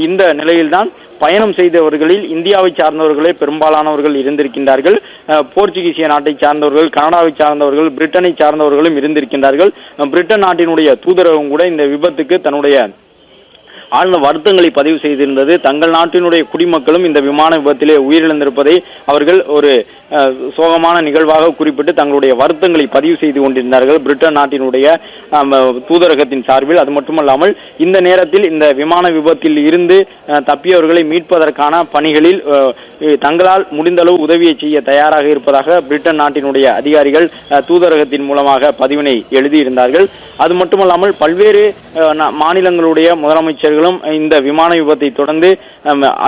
இந்த நிலையில்தான் பயணம் செய்தவர்களில் இந்தியாவை சார்ந்தவர்களே பெரும்பாலானவர்கள் இருந்திருக்கின்றார்கள். போர்ச்சுகீசிய நாட்டை சார்ந்தவர்கள், கனடாவை சார்ந்தவர்கள், பிரிட்டனை சார்ந்தவர்களும் இருந்திருக்கின்றார்கள். பிரிட்டன் நாட்டினுடைய தூதரகம் கூட இந்த விபத்துக்கு தன்னுடைய ஆழ்ந்த வருத்தங்களை பதிவு செய்திருந்தது. தங்கள் நாட்டினுடைய குடிமக்களும் இந்த விமான விபத்திலே உயிரிழந்திருப்பதை அவர்கள் ஒரு சோகமான நிகழ்வாக குறிப்பிட்டு தங்களுடைய வருத்தங்களை பதிவு செய்து கொண்டிருந்தார்கள் பிரிட்டன் நாட்டினுடைய தூதரகத்தின் சார்பில். அது மட்டுமல்லாமல் இந்த நேரத்தில் இந்த விமான விபத்தில் இருந்து தப்பியவர்களை மீட்பதற்கான பணிகளில் தங்களால் முடிந்தளவு உதவியை செய்ய தயாராக இருப்பதாக பிரிட்டன் நாட்டினுடைய அதிகாரிகள் தூதரகத்தின் மூலமாக பதிவினை எழுதியிருந்தார்கள். அது மட்டுமல்லாமல் பல்வேறு மாநிலங்களுடைய முதலமைச்சர்களும் இந்த விமான விபத்தை தொடர்ந்து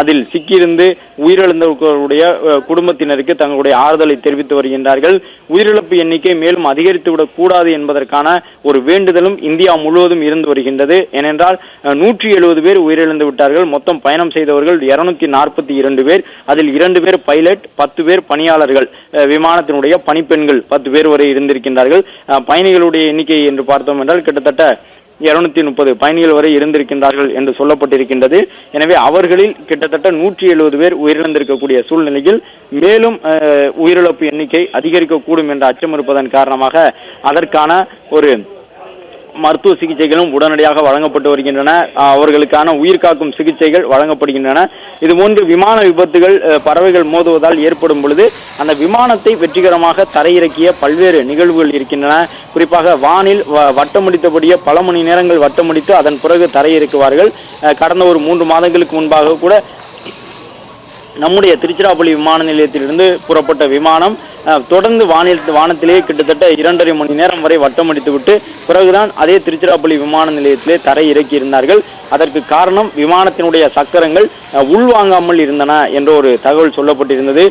அதில் சிக்கியிருந்து உயிரிழந்தவர்களுடைய குடும்பத்தினருக்கு தங்களுடைய ஆறுதலை தெரிவித்து வருகின்றார்கள். உயிரிழப்பு எண்ணிக்கை மேலும் அதிகரித்துவிடக் கூடாது என்பதற்கான ஒரு வேண்டுதலும் இந்தியா முழுவதும் இருந்து வருகின்றது. ஏனென்றால் 170 பேர் உயிரிழந்து விட்டார்கள். மொத்தம் பயணம் செய்தவர்கள் 242 பேர். அதில் 2 பேர் பைலட், 10 பேர் பணியாளர்கள், விமானத்தினுடைய பணிப்பெண்கள் 10 பேர் வரை இருந்திருக்கின்றார்கள். பயணிகளுடைய எண்ணிக்கை என்று பார்த்தோம் என்றால் கிட்டத்தட்ட 230 பயணிகள் வரை இருந்திருக்கின்றார்கள் என்று சொல்லப்பட்டிருக்கின்றது. எனவே அவர்களில் கிட்டத்தட்ட 170 பேர் உயிரிழந்திருக்கக்கூடிய சூழ்நிலையில் மேலும் உயிரிழப்பு எண்ணிக்கை அதிகரிக்கக்கூடும் என்ற அச்சம் இருப்பதன் காரணமாக அதற்கான ஒரு மருத்துவ சிகிச்சைகளும் உடனடியாக வழங்கப்பட்டு வருகின்றன. அவர்களுக்கான உயிர்காக்கும் சிகிச்சைகள் வழங்கப்படுகின்றன. இதுபோன்று விமான விபத்துகள் பறவைகள் மோதுவதால் ஏற்படும் பொழுது அந்த விமானத்தை வெற்றிகரமாக தரையிறக்கிய பல்வேறு நிகழ்வுகள் இருக்கின்றன. குறிப்பாக வானில் வட்டமடித்தபடியே பல மணி நேரங்கள் வட்டமடித்து அதன் பிறகு தரையிறக்குவார்கள். கடந்த ஒரு 3 மாதங்களுக்கு முன்பாக கூட நம்முடைய திருச்சிராப்பள்ளி விமான நிலையத்திலிருந்து புறப்பட்ட விமானம் தொடர்ந்து வானத்திலேயே கிட்டத்தட்ட 2.5 மணி நேரம் வரை வட்டமடித்துவிட்டு பிறகுதான் அதே திருச்சிராப்பள்ளி விமான நிலையத்திலே தரை இறக்கி இருந்தார்கள். அதற்கு காரணம் விமானத்தினுடைய சக்கரங்கள் உள்வாங்காமல் இருந்தன என்ற ஒரு தகவல் சொல்லப்பட்டிருந்தது.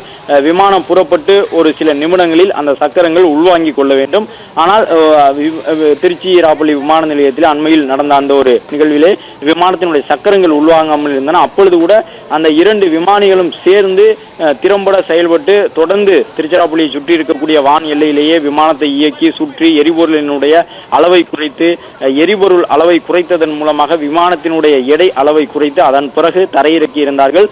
விமானம் புறப்பட்டு ஒரு சில நிமிடங்களில் அந்த சக்கரங்கள் உள்வாங்கிக் கொள்ள வேண்டும். ஆனால் திருச்சிராப்பள்ளி விமான நிலையத்தில் அண்மையில் நடந்த அந்த ஒரு நிகழ்விலே விமானத்தினுடைய சக்கரங்கள் உள்வாங்காமல் இருந்தன. அப்பொழுது கூட அந்த 2 விமானிகளும் சேர்ந்து திறம்பட செயல்பட்டு தொடர்ந்து திருச்சிராப்பள்ளியை சுற்றி இருக்கக்கூடிய வான் எல்லையிலேயே விமானத்தை இயக்கி சுற்றி எரிபொருளினுடைய அளவை குறைத்து எரிபொருள் அளவை குறைத்ததன் மூலமாக விமானத்தினுடைய எடை அளவை குறைத்து அதன் பிறகு தரையிறக்கி இருந்தார்கள்.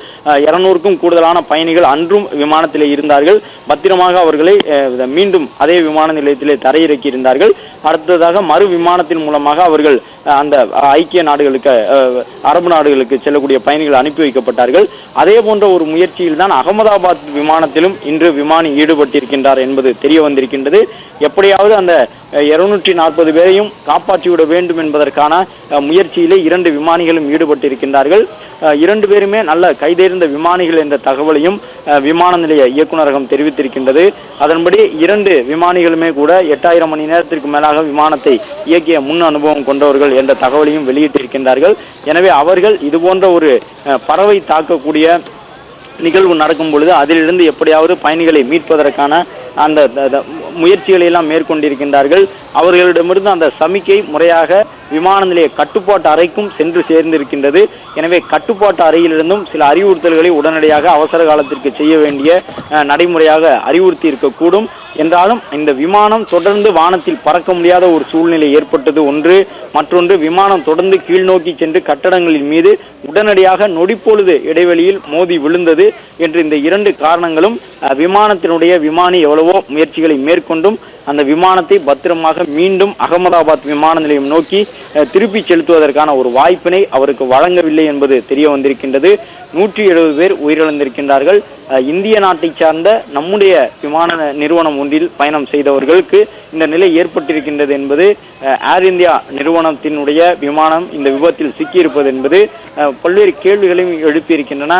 200க்கும் கூடுதலான பயணிகள் அன்றும் விமானத்திலே இருந்தார்கள். பத்திரமாக அவர்களை மீண்டும் அதே விமான நிலையத்திலே தரையிறக்கி இருந்தார்கள். அடுத்ததாக மறு விமானத்தின் மூலமாக அவர்கள் அந்த ஐக்கிய நாடுகளுக்கு, அரபு நாடுகளுக்கு செல்லக்கூடிய பயணிகள் அனுப்பி வைக்கப்பட்டார்கள். அதே போன்ற ஒரு முயற்சியில் தான் அகமதாபாத் விமானத்திலும் இன்று விமானி ஈடுபட்டிருக்கின்றார் என்பது தெரிய வந்திருக்கின்றது. எப்படியாவது அந்த 240 பேரையும் காப்பாற்றிவிட வேண்டும் என்பதற்கான முயற்சியிலே 2 விமானிகளும் ஈடுபட்டிருக்கின்றார்கள். 2 பேருமே நல்ல கைதேர்ந்த விமானிகள் என்ற தகவலையும் விமான நிலைய இயக்குநரகம் தெரிவித்திருக்கின்றது. அதன்படி 2 விமானிகளுமே கூட 8000 மணி நேரத்திற்கு மேலாக விமானத்தை இயக்கிய முன் அனுபவம் கொண்டவர்கள் என்ற தகவலையும் வெளியிட்டிருக்கின்றார்கள். எனவே அவர்கள் இதுபோன்ற ஒரு பறவை தாக்கக்கூடிய நிகழ்வு நடக்கும் பொழுது அதிலிருந்து எப்படியாவது பயணிகளை மீட்பதற்கான அந்த முயற்சிகளை எல்லாம் மேற்கொண்டிருக்கின்றார்கள். அவர்களிடமிருந்து அந்த சமிக்கை முறையாக விமான நிலைய கட்டுப்பாட்டு அறைக்கும் சென்று சேர்ந்திருக்கின்றது. எனவே கட்டுப்பாட்டு அறையிலிருந்தும் சில அறிவுறுத்தல்களை உடனடியாக அவசர காலத்திற்கு செய்ய வேண்டிய நடைமுறையாக அறிவுறுத்தி இருக்கக்கூடும். என்றாலும் இந்த விமானம் தொடர்ந்து வானத்தில் பறக்க முடியாத ஒரு சூழ்நிலை ஏற்பட்டது ஒன்று. மற்றொன்று, விமானம் தொடர்ந்து கீழ் நோக்கி சென்று கட்டடங்களின் மீது உடனடியாக நொடிப்பொழுது இடைவெளியில் மோதி விழுந்தது என்று இந்த 2 காரணங்களும் விமானத்தினுடைய விமானி எவ்வளவோ முயற்சிகளை மேற்கொண்டும் அந்த விமானத்தை பத்திரமாக மீண்டும் அகமதாபாத் விமான நிலையம் நோக்கி திருப்பி செலுத்துவதற்கான ஒரு வாய்ப்பினை அவருக்கு வழங்கவில்லை என்பது தெரிய வந்திருக்கின்றது. 170 பேர் உயிரிழந்திருக்கின்றார்கள். இந்திய நாட்டை சார்ந்த நம்முடைய விமான நிறுவனம் ஒன்றில் பயணம் செய்தவர்களுக்கு இந்த நிலை ஏற்பட்டிருக்கின்றது என்பது, ஏர் இந்தியா நிறுவனத்தினுடைய விமானம் இந்த விபத்தில் சிக்கியிருப்பது என்பது பல்வேறு கேள்விகளையும் எழுப்பியிருக்கின்றன.